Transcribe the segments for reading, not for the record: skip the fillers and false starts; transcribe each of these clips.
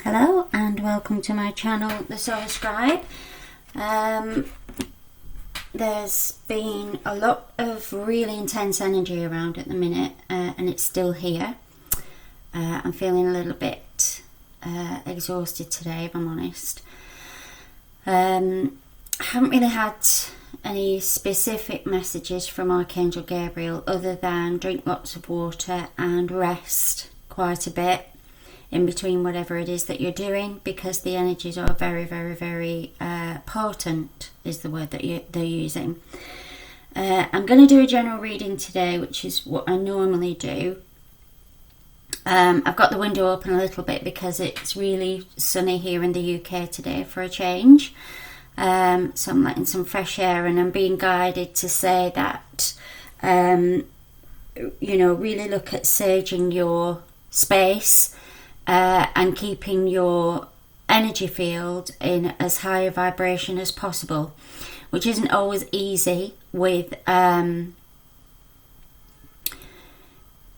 Hello and welcome to my channel, The Solar Scribe. There's been a lot of really intense energy around at the minute, and it's still here. I'm feeling a little bit exhausted today, if I'm honest. I haven't really had any specific messages from Archangel Gabriel other than drink lots of water and rest quite a bit in between whatever it is that you're doing, because the energies are very, very, very potent is the word that they're using. I'm going to do a general reading today, which is what I normally do. I've got the window open a little bit because it's really sunny here in the UK today for a change. So I'm letting some fresh air, and I'm being guided to say that, really look at saging your space and keeping your energy field in as high a vibration as possible, which isn't always easy with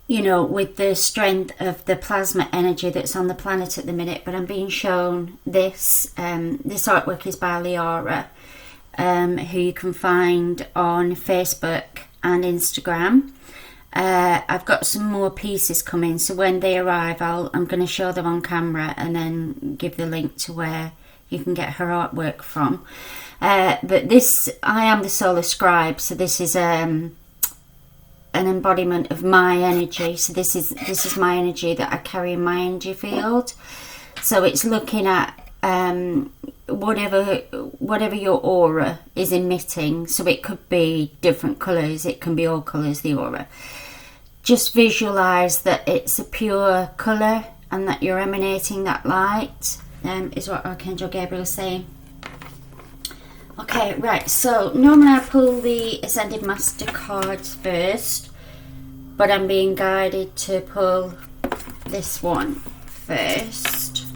with the strength of the plasma energy that's on the planet at the minute. But I'm being shown this artwork is by Liara, who you can find on Facebook and Instagram. I've got some more pieces coming, so when they arrive I'm going to show them on camera and then give the link to where you can get her artwork from. But this, I am the Solar Scribe, so this is an embodiment of my energy. So this is my energy that I carry in my energy field. So it's looking at whatever your aura is emitting. So it could be different colours, it can be all colours, the aura. Just visualise that it's a pure colour and that you're emanating that light, is what Archangel Gabriel is saying. Okay, right, so normally I pull the Ascended Master cards first, but I'm being guided to pull this one first.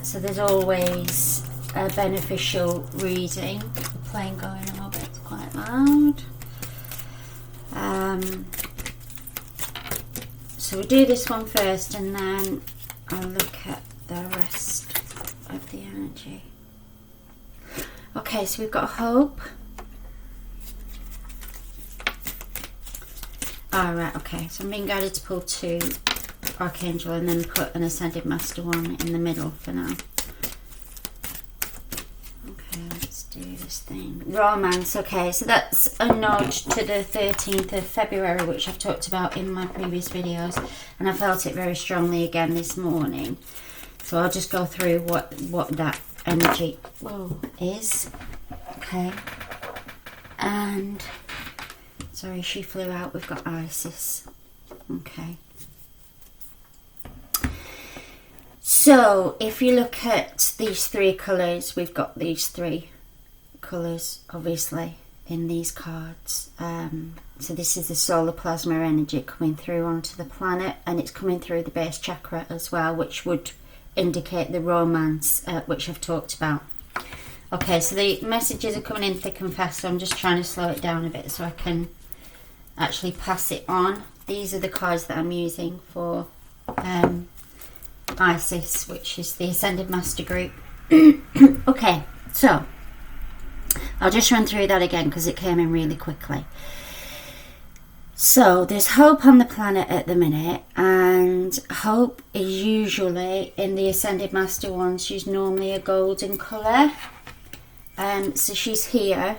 So there's always a beneficial reading. The plane going a little bit, it's quite loud. So we'll do this one first, and then I'll look at the rest of the energy. Okay, so we've got hope. Alright, okay, so I'm being guided to pull two Archangel and then put an Ascended Master one in the middle for now. Okay, let's do this thing. Romance, okay, so that's a nod to the 13th of February, which I've talked about in my previous videos, and I felt it very strongly again this morning. So I'll just go through what that energy is. Okay, and sorry, she flew out. We've got Isis. Okay, so if you look at these three colours, we've got these three colours obviously in these cards. So this is the solar plasma energy coming through onto the planet, and it's coming through the base chakra as well, which would indicate the romance, which I've talked about. Okay, so the messages are coming in thick and fast, so I'm just trying to slow it down a bit so I can actually pass it on. These are the cards that I'm using for Isis, which is the Ascended Master group. Okay, so I'll just run through that again because it came in really quickly. So there's hope on the planet at the minute, and hope is usually, in the Ascended Master one, she's normally a golden colour. So she's here,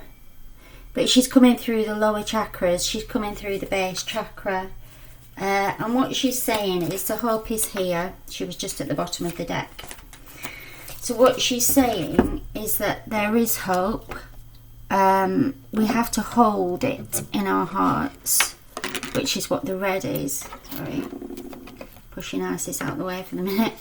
but she's coming through the lower chakras, she's coming through the base chakra. And what she's saying is the hope is here. She was just at the bottom of the deck. So what she's saying is that there is hope. We have to hold it in our hearts, which is what the red is. Sorry, pushing Isis out of the way for the minute.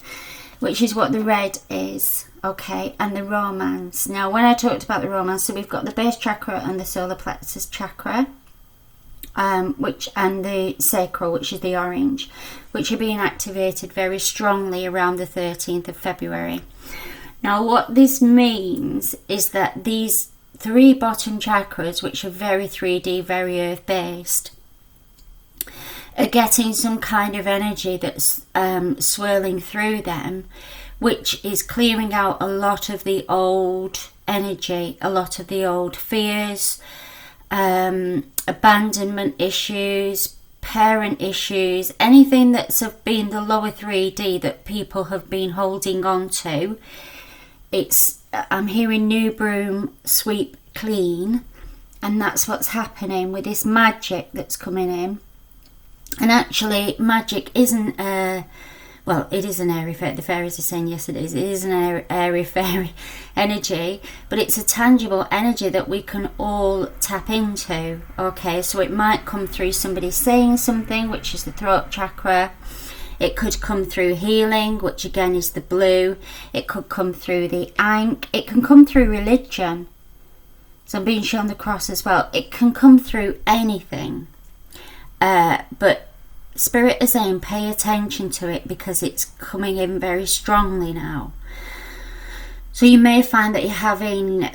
Which is what the red is, okay, and the romance. Now, when I talked about the romance, so we've got the base chakra and the solar plexus chakra, and the sacral, which is the orange, which are being activated very strongly around the 13th of February. Now, what this means is that these three bottom chakras, which are very 3D, very earth-based, are getting some kind of energy that's swirling through them, which is clearing out a lot of the old energy, a lot of the old fears, abandonment issues, parent issues, anything that's been the lower 3D that people have been holding on to. I'm hearing new broom, sweep, clean, and that's what's happening with this magic that's coming in. And actually, magic isn't well, it is an airy fairy. The fairies are saying yes, it is. It is an airy fairy energy, but it's a tangible energy that we can all tap into. Okay, so it might come through somebody saying something, which is the throat chakra. It could come through healing, which again is the blue. It could come through the ankh. It can come through religion. So I'm being shown the cross as well. It can come through anything. But Spirit is saying pay attention to it because it's coming in very strongly now. So you may find that you're having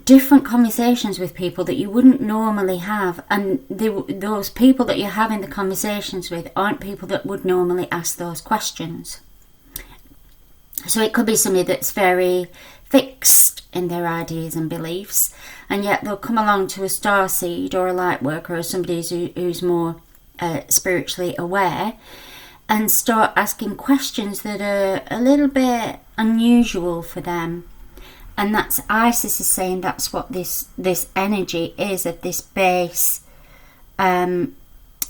different conversations with people that you wouldn't normally have, and those people that you're having the conversations with aren't people that would normally ask those questions. So it could be somebody that's very fixed in their ideas and beliefs, and yet they'll come along to a starseed or a light worker or somebody who's more spiritually aware and start asking questions that are a little bit unusual for them. And that's Isis is saying that's what this energy is, of this base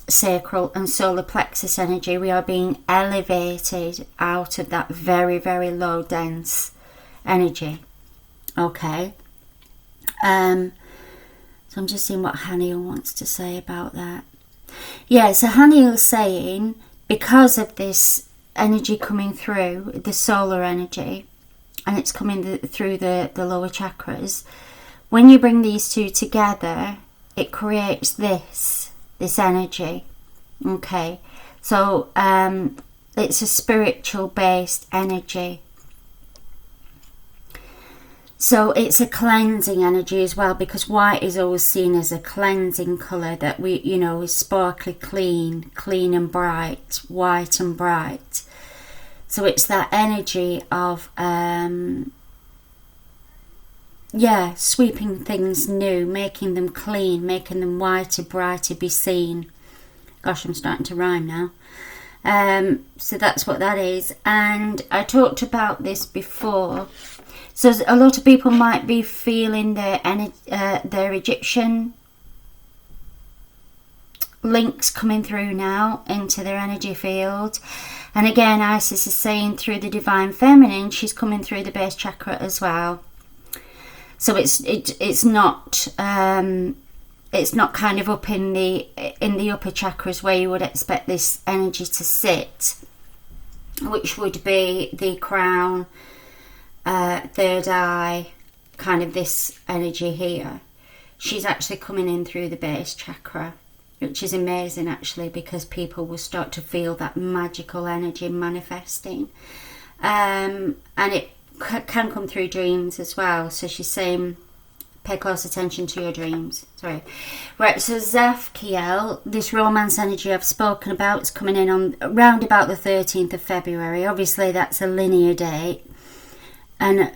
sacral and solar plexus energy. We are being elevated out of that very, very low dense energy. Okay. So I'm just seeing what Hanael wants to say about that. Yeah, so Hanael's saying because of this energy coming through, the solar energy, and it's coming through the lower chakras, when you bring these two together, it creates this energy. Okay, so it's a spiritual based energy. So it's a cleansing energy as well, because white is always seen as a cleansing colour that is sparkly, clean and bright, white and bright. So it's that energy of, sweeping things new, making them clean, making them whiter, brighter, be seen. Gosh, I'm starting to rhyme now. So that's what that is. And I talked about this before. So a lot of people might be feeling their Egyptian links coming through now into their energy field. And again, Isis is saying through the divine feminine, she's coming through the base chakra as well. So it's not kind of up in the upper chakras where you would expect this energy to sit, which would be the crown, third eye, kind of this energy here. She's actually coming in through the base chakra, which is amazing actually, because people will start to feel that magical energy manifesting, and it can come through dreams as well. So she's saying pay close attention to your dreams. Right, so Zaphkiel, this romance energy I've spoken about, is coming in on around about the 13th of February. Obviously that's a linear date, and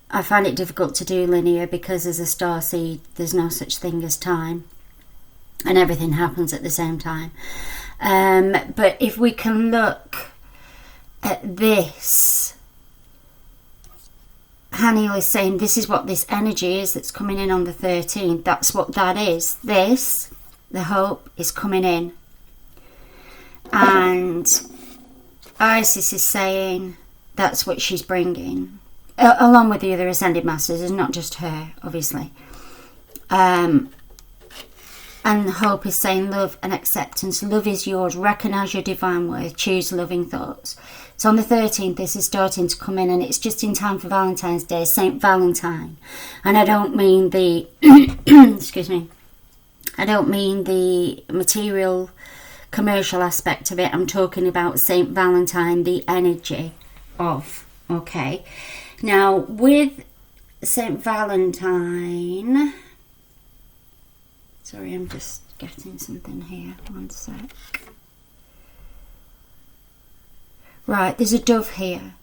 I find it difficult to do linear because as a starseed there's no such thing as time, and everything happens at the same time. But if we can look at this, Hanael is saying this is what this energy is that's coming in on the 13th. That's what that is. This, the hope, is coming in. And Isis is saying that's what she's bringing, along with the other Ascended Masters. It's not just her, obviously. And hope is saying love and acceptance. Love is yours. Recognise your divine worth. Choose loving thoughts. So on the 13th, this is starting to come in, and it's just in time for Valentine's Day, Saint Valentine. And I don't mean the, excuse me, I don't mean the material, commercial aspect of it. I'm talking about Saint Valentine, the energy of, okay. Now, with Saint Valentine, sorry, I'm just getting something here. One sec. Right, there's a dove here.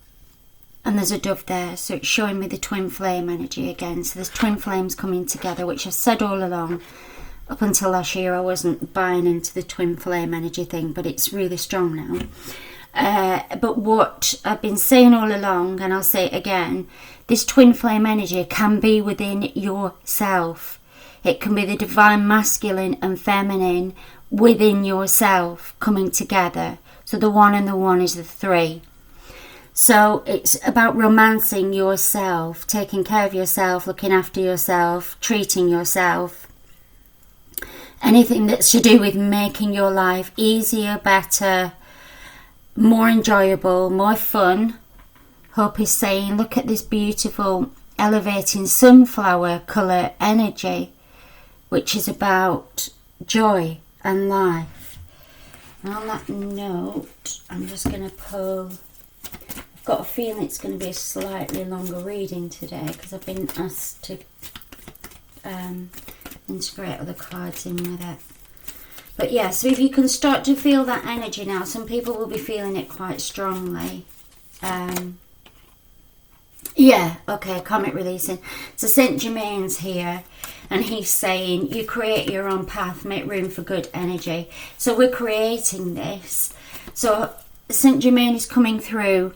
And there's a dove there. So it's showing me the twin flame energy again. So there's twin flames coming together, which I've said all along. Up until last year, I wasn't buying into the twin flame energy thing, but it's really strong now. But what I've been saying all along, and I'll say it again, this twin flame energy can be within yourself. It can be the divine masculine and feminine within yourself coming together. So the one and the one is the three. So it's about romancing yourself, taking care of yourself, looking after yourself, treating yourself. Anything that's to do with making your life easier, better, more enjoyable, more fun. Hope is saying, look at this beautiful elevating sunflower colour energy, which is about joy and life. And on that note, I'm just going to pull. I've got a feeling it's going to be a slightly longer reading today because I've been asked to integrate other cards in with it. But yeah, so if you can start to feel that energy now, some people will be feeling it quite strongly. Yeah, okay, comet releasing. So Saint Germaine's here, and he's saying you create your own path, make room for good energy. So we're creating this. So Saint Germaine is coming through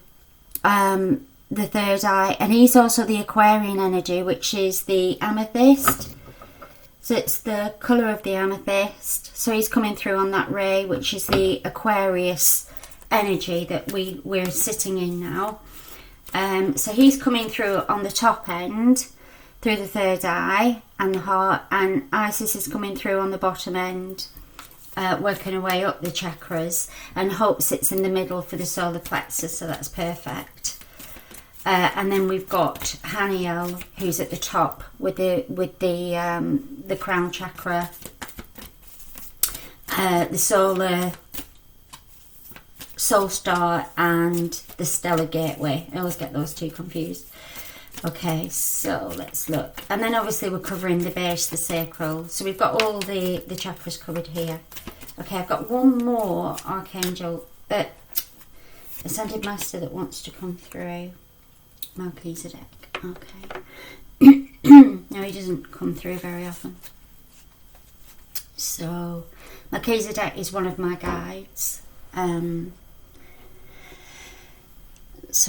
the third eye, and he's also the Aquarian energy, which is the amethyst. So it's the colour of the amethyst. So he's coming through on that ray, which is the Aquarius energy that we're sitting in now. So he's coming through on the top end, through the third eye and the heart, and Isis is coming through on the bottom end, working her way up the chakras, and Hope sits in the middle for the solar plexus, so that's perfect. And then we've got Hanael, who's at the top with the crown chakra, the soul star, and the stellar gateway. I always get those two confused. Okay, so let's look. And then obviously we're covering the base, the sacral. So we've got all the chakras covered here. Okay, I've got one more Archangel, Ascended Master that wants to come through. Melchizedek. Okay. No, he doesn't come through very often. So Melchizedek is one of my guides. So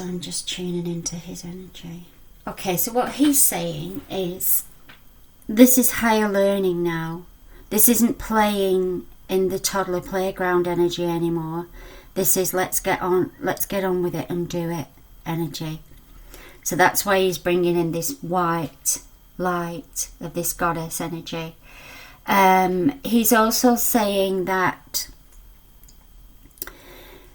I'm just tuning into his energy. Okay, so what he's saying is this is higher learning now. This isn't playing in the toddler playground energy anymore. This is let's get on with it and do it energy. So that's why he's bringing in this white light of this goddess energy. He's also saying that,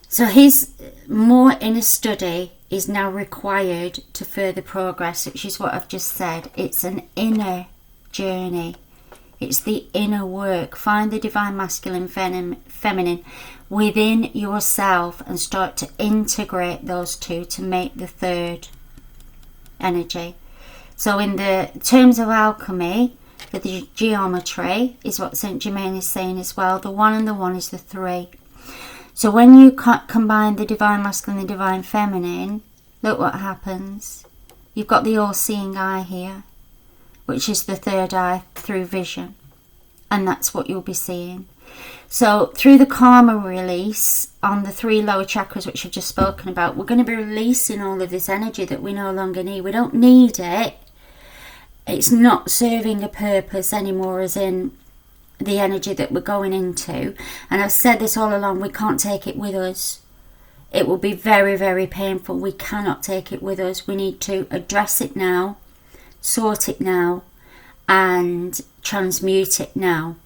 so his more inner study is now required to further progress, which is what I've just said. It's an inner journey. It's the inner work. Find the divine masculine, feminine within yourself and start to integrate those two to make the third energy. So in the terms of alchemy, the geometry is what Saint Germaine is saying as well. The one and the one is the three. So when you combine the divine masculine and the divine feminine, look what happens. You've got the all-seeing eye here, which is the third eye through vision. And that's what you'll be seeing. So through the karma release on the three lower chakras, which I've just spoken about, we're going to be releasing all of this energy that we no longer need. We don't need it. It's not serving a purpose anymore, as in the energy that we're going into. And I've said this all along, we can't take it with us. It will be very, very painful. We cannot take it with us. We need to address it now, sort it now, and transmute it now.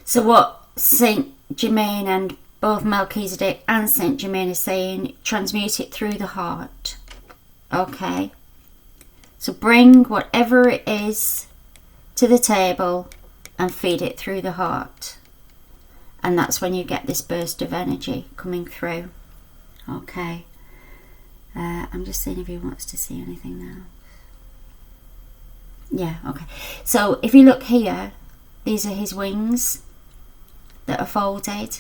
So what Saint Germaine and both Melchizedek and Saint Germaine are saying, transmute it through the heart. Okay, so bring whatever it is to the table and feed it through the heart, and that's when you get this burst of energy coming through. Okay, I'm just seeing if he wants to see anything now. Yeah, okay. So if you look here, These are his wings that are folded.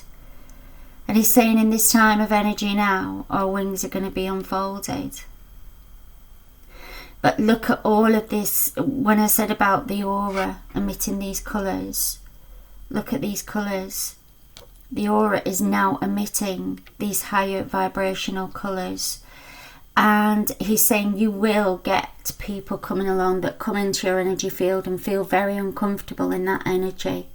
And he's saying in this time of energy now, our wings are going to be unfolded. But look at all of this. When I said about the aura emitting these colours, look at these colours. The aura is now emitting these higher vibrational colours. And he's saying you will get people coming along that come into your energy field and feel very uncomfortable in that energy,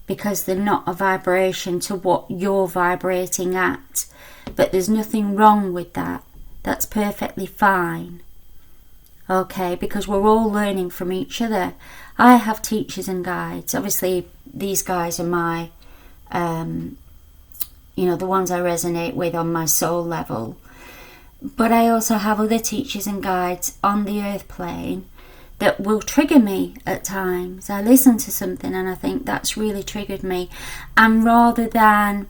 because they're not a vibration to what you're vibrating at. But there's nothing wrong with that. That's perfectly fine. Okay, because we're all learning from each other. I have teachers and guides. Obviously, these guys are my, the ones I resonate with on my soul level. But I also have other teachers and guides on the earth plane that will trigger me at times. I listen to something and I think that's really triggered me. And rather than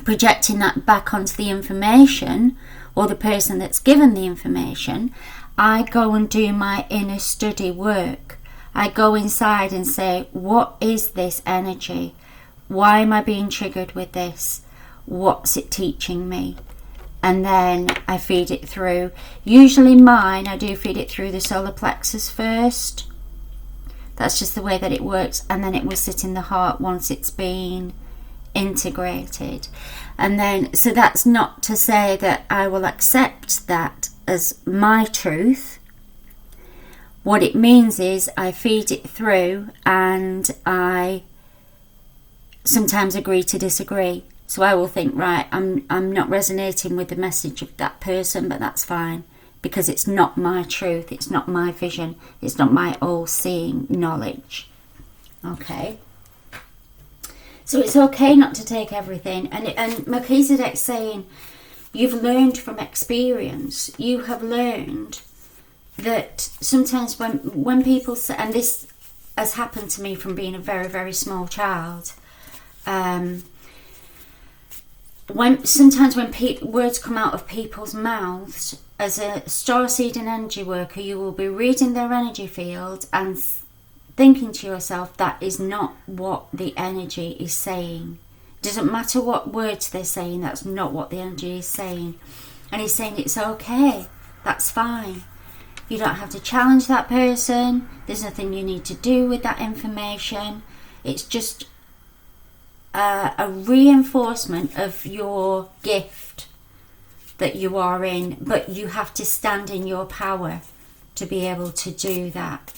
projecting that back onto the information or the person that's given the information, I go and do my inner study work. I go inside and say, what is this energy? Why am I being triggered with this? What's it teaching me? And then I feed it through. Usually mine, I do feed it through the solar plexus first. That's just the way that it works. And then it will sit in the heart once it's been integrated. And then, so that's not to say that I will accept that as my truth. What it means is I feed it through and I sometimes agree to disagree. So I will think, right, I'm not resonating with the message of that person, but that's fine, because it's not my truth, it's not my vision, it's not my all-seeing knowledge. Okay. So it's okay not to take everything. And Melchizedek's saying, you've learned from experience. You have learned that sometimes when people say, and this has happened to me from being a very, very small child, when words come out of people's mouths, as a starseed and energy worker, you will be reading their energy field and thinking to yourself, that is not what the energy is saying. Doesn't matter what words they're saying, that's not what the energy is saying. And he's saying it's okay, that's fine. You don't have to challenge that person. There's nothing you need to do with that information. It's just a reinforcement of your gift that you are in, but you have to stand in your power to be able to do that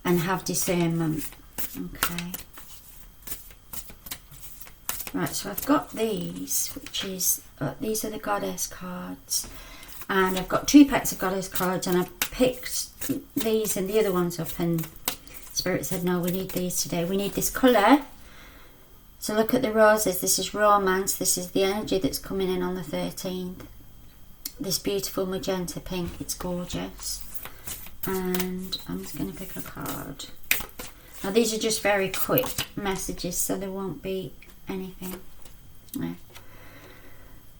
and have discernment. Okay. Right, so I've got these, which is, these are the goddess cards. And I've got 2 packs of goddess cards, and I picked these and the other ones up, and Spirit said, no, we need these today. We need this colour. So look at the roses. This is romance. This is the energy that's coming in on the 13th. This beautiful magenta pink. It's gorgeous. And I'm just going to pick a card. Now these are just very quick messages, so there won't be anything. Yeah.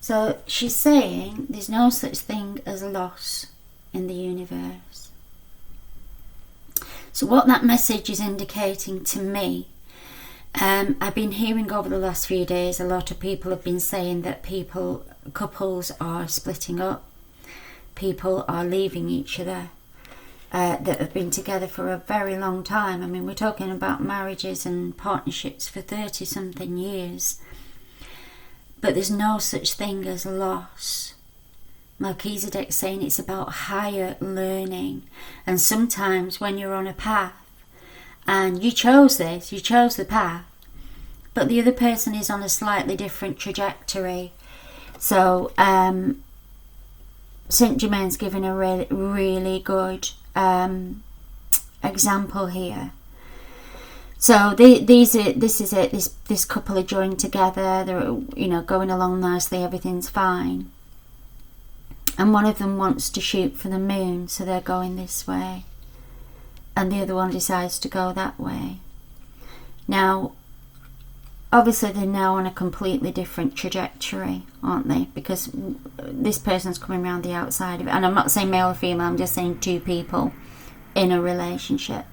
So she's saying there's no such thing as loss in the universe. So what that message is indicating to me, I've been hearing over the last few days, a lot of people have been saying that couples are splitting up, people are leaving each other, that have been together for a very long time. I mean, we're talking about marriages and partnerships for 30 something years. But there's no such thing as loss. Melchizedek's saying it's about higher learning. And sometimes when you're on a path, and you chose this, you chose the path, but the other person is on a slightly different trajectory. So Saint Germaine's given a really good example here. So this is it. This couple are joined together. They're going along nicely. Everything's fine. And one of them wants to shoot for the moon, so they're going this way, and the other one decides to go that way. Now, obviously, they're now on a completely different trajectory, aren't they? Because this person's coming around the outside of it, and I'm not saying male or female. I'm just saying 2 people in a relationship.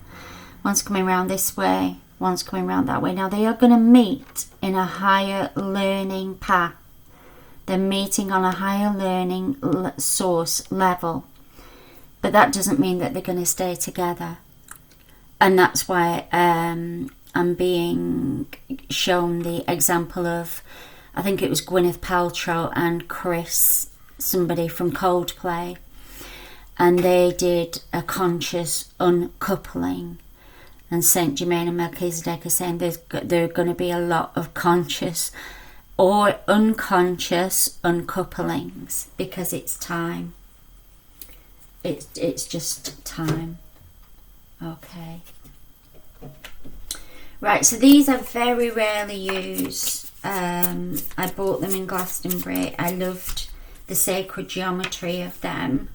One's coming round this way, one's coming round that way. Now they are going to meet in a higher learning path. They're meeting on a higher learning source level. But that doesn't mean that they're going to stay together. And that's why I'm being shown the example of, I think it was Gwyneth Paltrow and Chris, somebody from Coldplay. And they did a conscious uncoupling. And Saint Germaine and Melchizedek are saying there are going to be a lot of conscious or unconscious uncouplings, because it's time. It's just time. Okay. Right, so these are very rarely used. I bought them in Glastonbury. I loved the sacred geometry of them.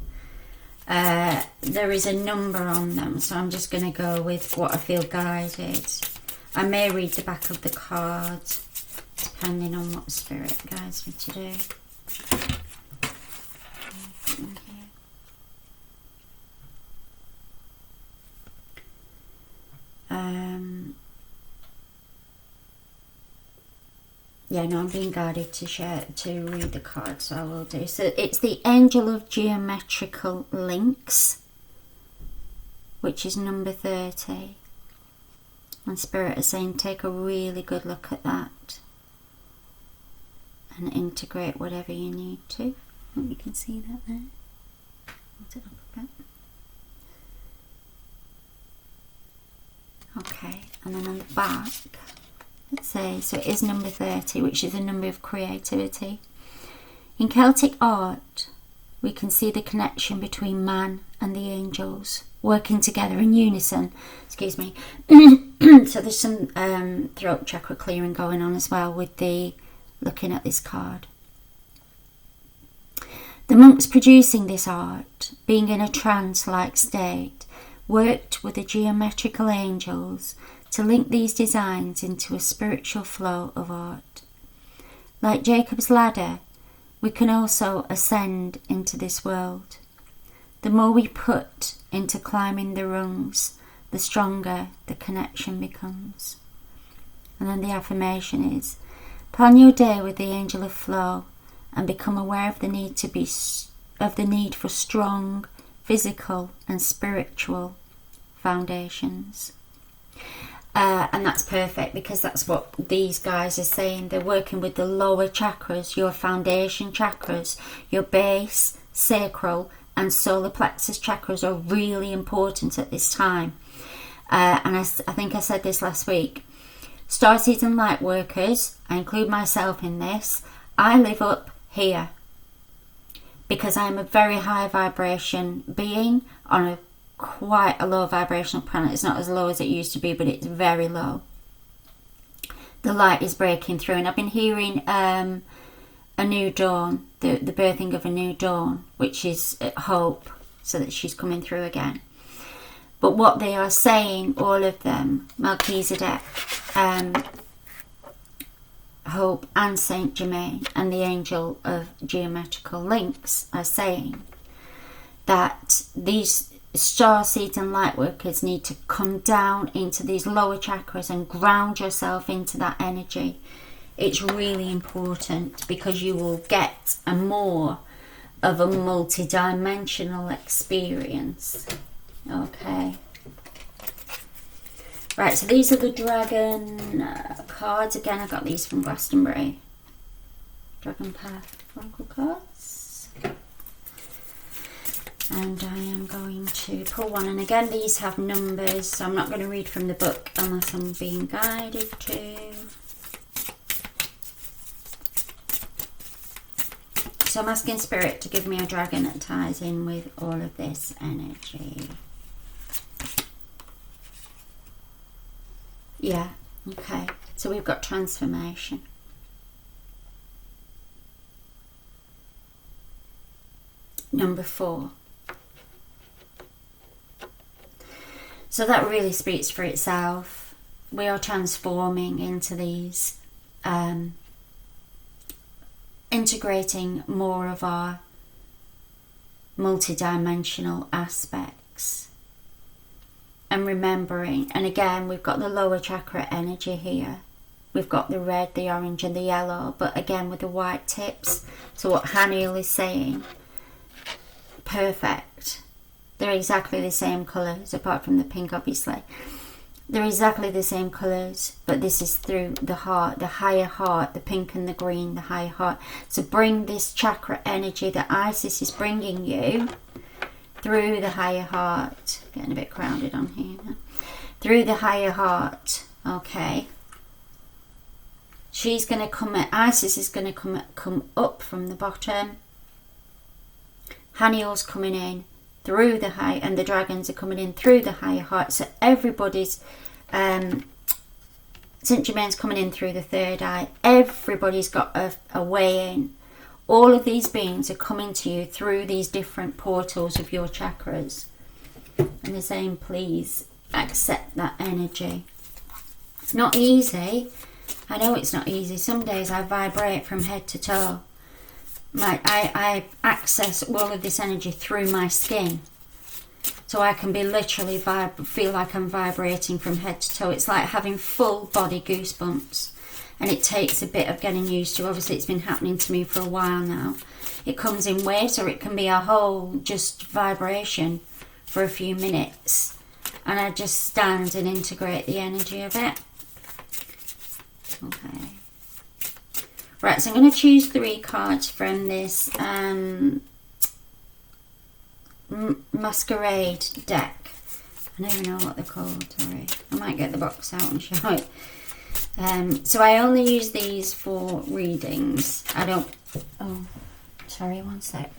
There is a number on them, so I'm just going to go with what I feel guided. I may read the back of the card, depending on what spirit guides me to do. Yeah, no, I'm being guided to read the card, so I will do. So it's the Angel of Geometrical Links, which is number 30. And Spirit is saying take a really good look at that and integrate whatever you need to. Oh, you can see that there. Hold it up a bit. Okay, and then on the back, let's say, so it is number 30, which is a number of creativity. In Celtic art, we can see the connection between man and the angels working together in unison. Excuse me. So there's some throat chakra clearing going on as well with the looking at this card. The monks producing this art, being in a trance-like state, worked with the geometrical angels to link these designs into a spiritual flow of art. Like Jacob's ladder, we can also ascend into this world. The more we put into climbing the rungs, the stronger the connection becomes. And then the affirmation is, plan your day with the angel of flow and become aware of the need for strong physical and spiritual foundations. And that's perfect, because that's what these guys are saying. They're working with the lower chakras, your foundation chakras, your base, sacral and solar plexus chakras are really important at this time. And I think I said this last week. Starseeds and light workers, I include myself in this, I live up here because I'm a very high vibration being on quite a low vibrational planet. It's not as low as it used to be, but it's very low. The light is breaking through, and I've been hearing a new dawn, the birthing of a new dawn, which is hope, so that she's coming through again. But what they are saying, all of them, Melchizedek, Hope and Saint Germaine and the Angel of Geometrical Links are saying that these star seeds and light workers need to come down into these lower chakras and ground yourself into that energy. It's really important, because you will get a more of a multi-dimensional experience. Okay. Right, so these are the dragon cards. Again, I got these from Glastonbury. Dragon Path Oracle cards. And I am going to pull one. And again, these have numbers, so I'm not going to read from the book unless I'm being guided to. So I'm asking Spirit to give me a dragon that ties in with all of this energy. Yeah, okay. So we've got transformation. Number 4. So that really speaks for itself. We are transforming into these, integrating more of our multidimensional aspects. and remembering. And again, we've got the lower chakra energy here. We've got the red, the orange and the yellow, but again with the white tips. So what Hanael is saying, perfect. They're exactly the same colours, apart from the pink obviously. They're exactly the same colours, but this is through the heart, the higher heart, the pink and the green, the higher heart. So bring this chakra energy that Isis is bringing you through the higher heart. Getting a bit crowded on here now. Through the higher heart, okay. She's going to come, Isis is going to come up from the bottom. Hanael's coming in through the high, and the dragons are coming in through the higher heart. So everybody's, St. Germaine's coming in through the third eye. Everybody's got a way in. All of these beings are coming to you through these different portals of your chakras. And they're saying, please accept that energy. It's not easy. I know it's not easy. Some days I vibrate from head to toe. I access all of this energy through my skin. So I can be literally feel like I'm vibrating from head to toe. It's like having full body goosebumps. And it takes a bit of getting used to. Obviously it's been happening to me for a while now. It comes in waves, or it can be a whole just vibration for a few minutes. And I just stand and integrate the energy of it. Okay. Right, so I'm going to choose 3 cards from this Masquerade deck. I don't even know what they're called, sorry. I might get the box out and show it. So I only use these for readings. I don't... Oh, sorry, one sec.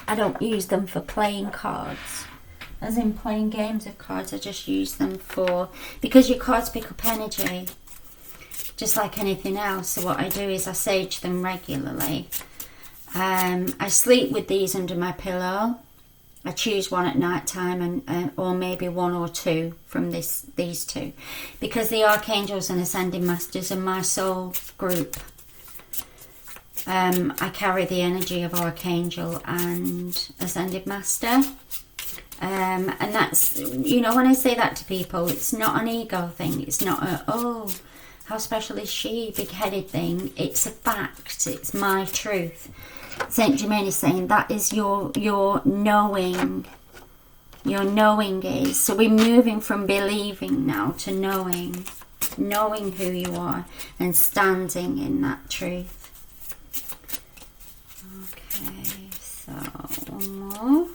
I don't use them for playing cards. As in playing games of cards, I just use them for... Because your cards pick up energy, just like anything else. So what I do is I sage them regularly. I sleep with these under my pillow. I choose one at night time, and or maybe 1 or 2 from these 2, because the Archangels and Ascending Masters are my soul group. I carry the energy of Archangel and Ascended Master. And that's, you know, when I say that to people, it's not an ego thing. It's not a, oh, how special is she, big-headed thing. It's a fact. It's my truth. St. Germaine is saying that is your knowing. Your knowing is. So we're moving from believing now to knowing. Knowing who you are and standing in that truth. Okay, so one more.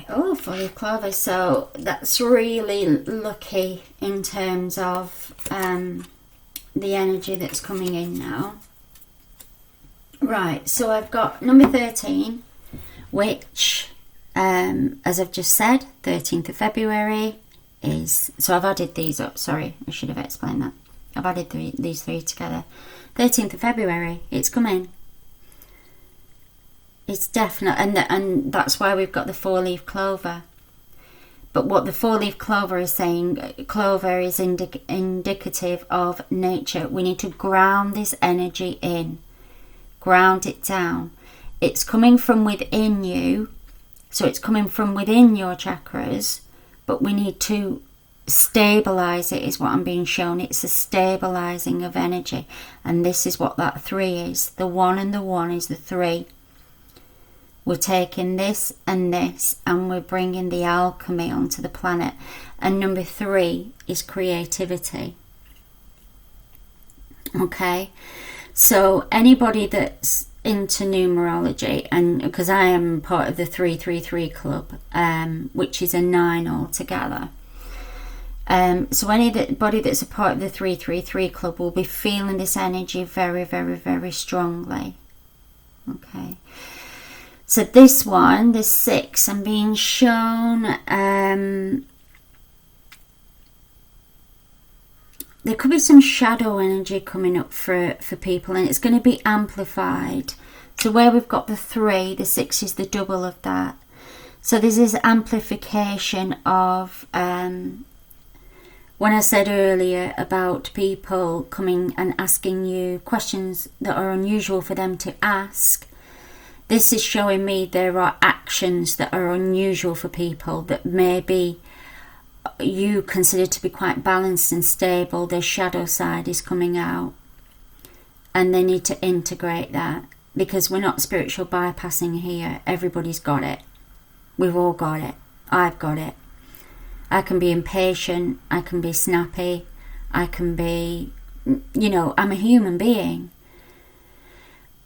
Oh, fully clover. So that's really lucky in terms of the energy that's coming in now. Right, so I've got number 13, which, as I've just said, 13th of February is... So I've added these up. Sorry, I should have explained that. I've added these 3 together. 13th of February, it's coming. It's definite, and that's why we've got the 4-leaf clover. But what the 4-leaf clover is saying, clover is indicative of nature. We need to ground this energy in, ground it down. It's coming from within you, so it's coming from within your chakras, but we need to stabilize it, is what I'm being shown. It's a stabilizing of energy, and this is what that 3 is. The 1 and the 1 is the 3. We're taking this, and we're bringing the alchemy onto the planet. And number 3 is creativity. Okay, so anybody that's into numerology, and because I am part of the 333 club, which is a 9 altogether. So anybody that's a part of the 333 club will be feeling this energy very, very, very strongly. Okay. So this one, this 6, I'm being shown, there could be some shadow energy coming up for people, and it's going to be amplified. So where we've got the 3, the 6 is the double of that. So this is amplification of when I said earlier about people coming and asking you questions that are unusual for them to ask, this is showing me there are actions that are unusual for people that maybe you consider to be quite balanced and stable. Their shadow side is coming out, and they need to integrate that, because we're not spiritual bypassing here. Everybody's got it. We've all got it. I've got it. I can be impatient, I can be snappy, I can be, I'm a human being.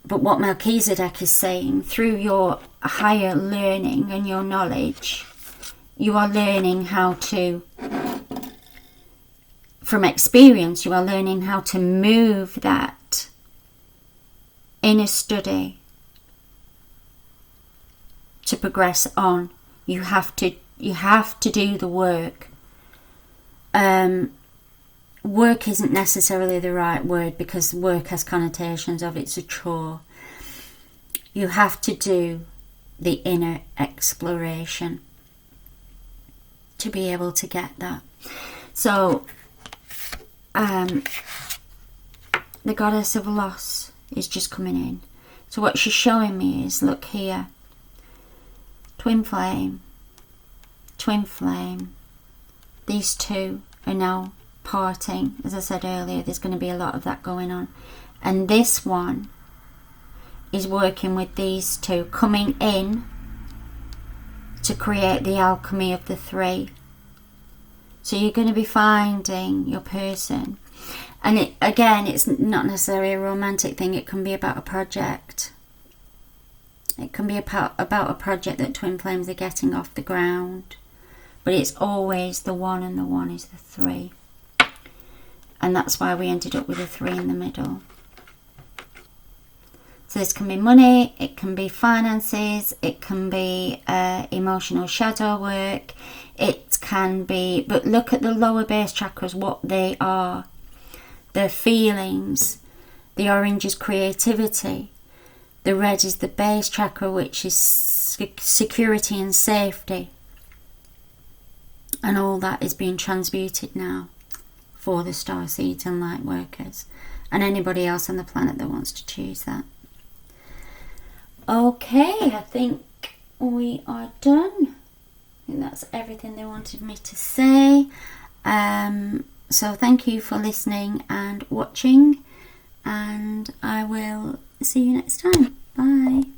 But what Melchizedek is saying, through your higher learning and your knowledge, you are learning how to, from experience, you are learning how to move that inner study to progress on. You have to do the work. Work isn't necessarily the right word, because work has connotations of it's a chore. You have to do the inner exploration to be able to get that. So, the goddess of loss is just coming in. So what she's showing me is, look here, twin flame. These two are now parting. As I said earlier, there's going to be a lot of that going on. And this one is working with these two, coming in to create the alchemy of the three. So you're going to be finding your person. And it's not necessarily a romantic thing. It can be about a project. It can be about a project that twin flames are getting off the ground. But it's always the one, and the one is the three. And that's why we ended up with a 3 in the middle. So this can be money, it can be finances, it can be emotional shadow work, it can be, but look at the lower base chakras, what they are. Their feelings. The orange is creativity. The red is the base chakra, which is security and safety. And all that is being transmuted now for the starseeds and light workers, and anybody else on the planet that wants to choose that. Okay, I think we are done. I think that's everything they wanted me to say. So thank you for listening and watching, and I will see you next time. Bye.